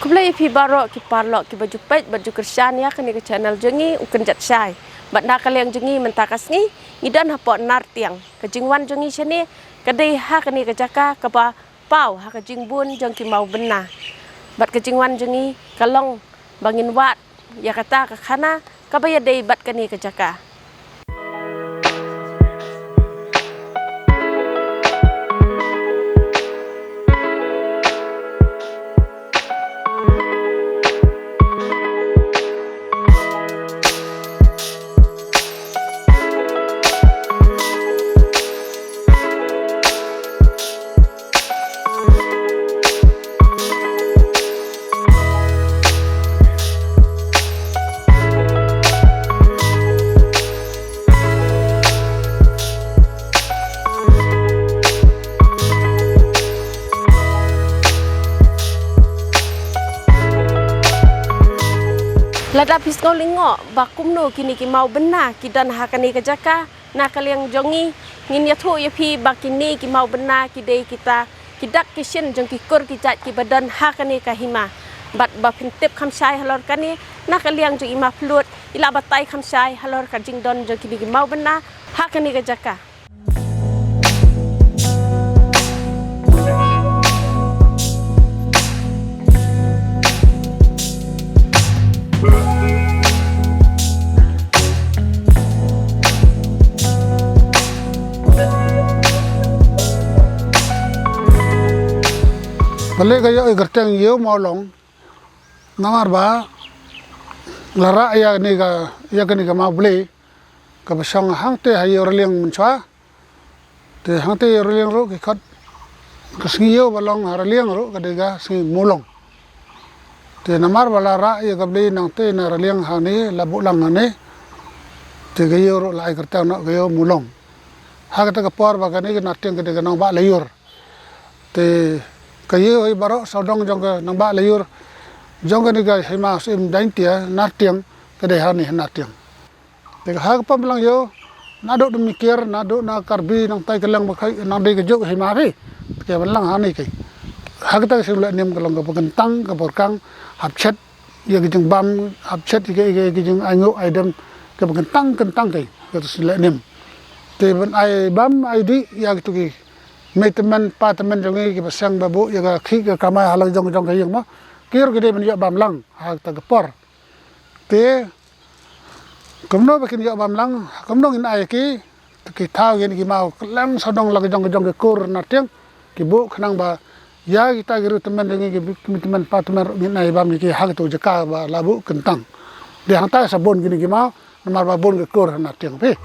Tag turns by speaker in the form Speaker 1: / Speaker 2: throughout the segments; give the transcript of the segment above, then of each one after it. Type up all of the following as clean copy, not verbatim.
Speaker 1: Kebelah pi barok ki parlok ki baju pet baju kersian ya kini ke channel jengi uken jat syai. Banda kalian jengi mentakas ni idan hapok nar tiang. Kejingwan jengi sini kedai ha kini ke jaka ke ba pau ha kejing bun jeng ki mau bena. Bat kejingwan jengi kalong bangin wat ya kata ke kana ke baya dei bat kini ke jaka. Lada pisau lingok bakum no kini ki mau bena kidan hakani kejaka na kaliang jongi ngin ya thu ya pi bakini ki mau bena kidai kita kidak kishin jong ki kur ki jat ki badan hakani kahima bat ba pintip khamsai halor kani na kaliang jong ima flut ila batai khamsai halor ka jingdon jong ki mau bena hakani kejaka.
Speaker 2: Balik kaya gerteng yo molong namar ba lara ya ni ka mau beli ka basang hang te hayo reliang mencha te hang te reliang ro ki khat kesngiyo balong reliang ro ka dega si molong te namar ba lara ya ka beli nang te na reliang ha ni labu lang ne te gayo ro lai gerteng no gayo molong ha ka ta ka por ba ka ni na teng ka dega nang ba layur te kayu ibarat saudang jangka nampak layur jangka ni guys hima sim dain tia nartiang kedai hani nartiang. Tega hak apa bilang yo naduk demikir naduk na karbi nang tai kelang bakai nang dei kejuk hima ri ke bilang hani kai. Hak ta sim la nim kelang ke pegentang ke porkang hapchet ya kijeng bam hapchet ke kijeng angu aidem ke pegentang kentang kai ke sila nim. Te ben ai bam ai di ya gitu ki mấy teman pa teman jongi ki pasang babu ya ka khi ka kamai halang jong kayang ma kir gede men ya bamlang ha ta gapor te komno bakin ya bamlang komno in ai ki thau gen ki mau lang sadong lag jong ke kur na tiang ki bu khnang ba ya kita giru teman jongi ki teman pa teman in ai bam ki ha to jaka ba labu kentang de hang ta sabon gini ki mau namar ba bon ke kur na tiang pe.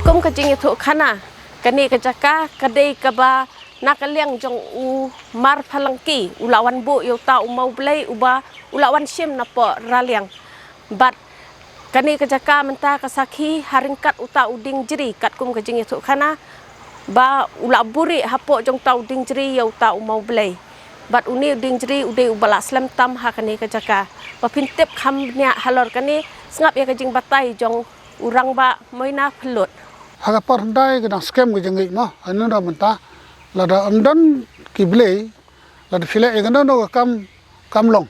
Speaker 2: Kum kajing itu kana kani kejaka kadai kaba nakaliang jong u mar phalangki ulawan bu yo ta umau blai uba ulawan sim napo raliang bat kani kejaka menta kasaki haringkat uta uding jeri kat kum kajing itu kana ba ula buri hapo jong ta uding jeri yo ta umau blai bat uni uding jeri ude ubala slam tam ha kani kejaka ba pintip khamnya halor kani sngap ya kajing batai jong urang ba moina phelut Haga parndai ke dang scam ke jengi ma anu da menta lada andan kiblei lada file e ganda no kam long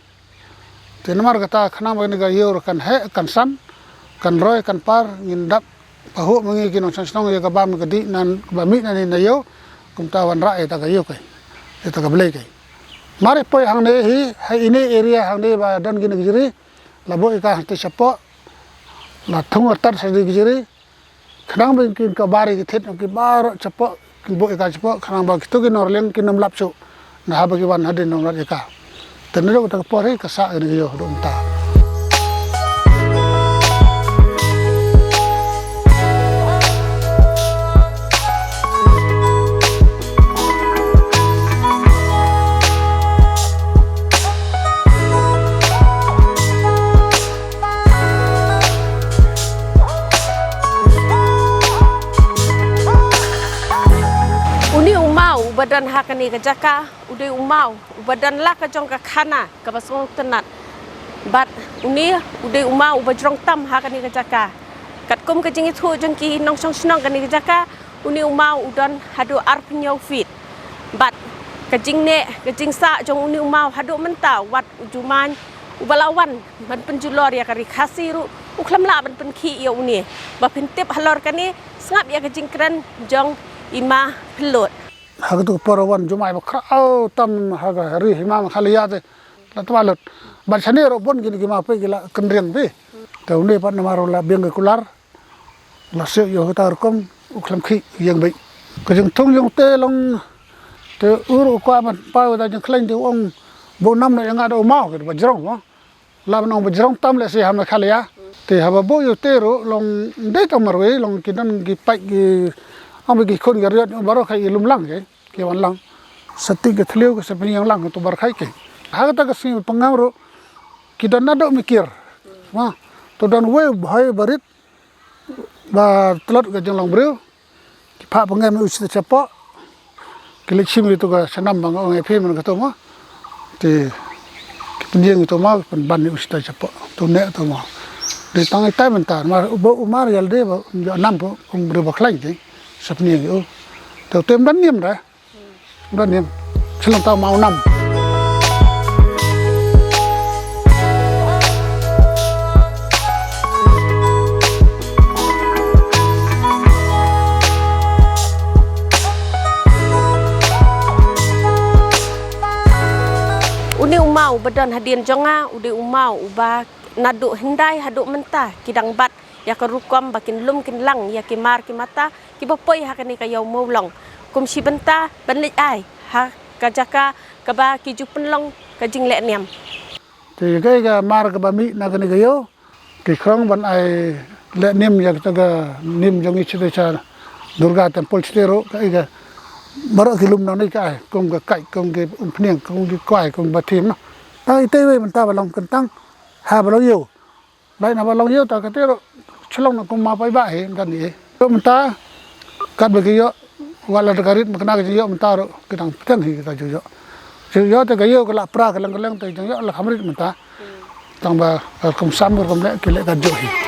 Speaker 2: te namar kata khana ma ga yor kan he kan san kan roy kan par ngindap pahu mangi ki no chansong ye ka bam ka di nan ba mi nan na yo kum ta wan ra e ta ga yo kai e ta ga blei kai mare poi hang ne hi hai ini area hang ne ba dan gi jiri labo ka te chapo la thung tar sa gi jiri khanang ben kin ka bari ki thet ki bar chapo ki bo ka chapo khanang ba ki to ki norleng ki nam lap chu na ha ba ki wan hadin nong rat ka tenero ta por he ka sa ni yo dum ta
Speaker 1: badan hakani ke jaka ude umau badan la ka jong ka khana ka basong tenat bat uni ude uma ubajrong tam hakani kajaka kat kum kajing itu jengki nong song snong kani kajaka uni uma udan hadu arpnyau fit bat kajing ne kajing sa jong uni uma hadu menta wat ujuman ubalawan man penjulor ya kari khasiru uklam la ban penki ya uni ba pentip halor kani sngap ya kajing kran jong ima pelot
Speaker 2: hak tu parawan jumai ba krau tam hak ri himam khaliyat la twalut ban sani ro bon gini ma pe gila kendriang pe ta uni pat namaro la biang kular la se yo tar kom uklam khi yang bai ko jeng thong jong te long te uru kwa man pa da jeng khleng de ong bo nam na yang ada mau ke ba jrong wa la nong ba jrong tam le se ham khalia te ha ba bo yo te ro long de tam mar we long kinan gi pai gi am gi khon ga riat baro khai lum lang ke wan lang sati ke thleu ke sepni yang lang to bar khai ke ha ta ka si pangam ro kidan na do mikir wa to dan we bhai barit ba tlot ke jeng long breu pha pangam u se chapo ke lechim itu ka sanam bang ong epe man ka to ma te penjeng itu ma pen ban u se chapo to ne to ma de tang tai man ta ma bo umar yal de ba nam po ong breu ba khlai ke sapni yo to tem dan nim da dan nim selang ta mau nam
Speaker 1: uni umau badan hadian jonga ude umau uba nadu hendai hadu mentah kidang bat ya kerukom bakin lum kin lang ya kimar kimata kibapoi hakani kayau maulong kum si benta banlik ai ha kajaka kaba kiju penlong kajing lek niam
Speaker 2: te ga mar ka ba mi na ka ni ga yo ke khrong ban ai le nim ya ta ga nim jong ich te cha durga temple stero ka ga maro kilum na ni ka kum ga kai kum ge phniang kum ge kwai kum ba thim na ta te we man ta ba long kan tang ha ba lo yo lai na ba long yo ta ka te ro chlong na kum ma pai ba he kan ni to man ta kat ba ge yo wala ta garit ma kana ge yo man ta ro ke tang pen hi ka jo yo ta ga yo ka la pra ka lang te jo yo la khamrit man ta tang ba kum sam kum le ke le ka jo hi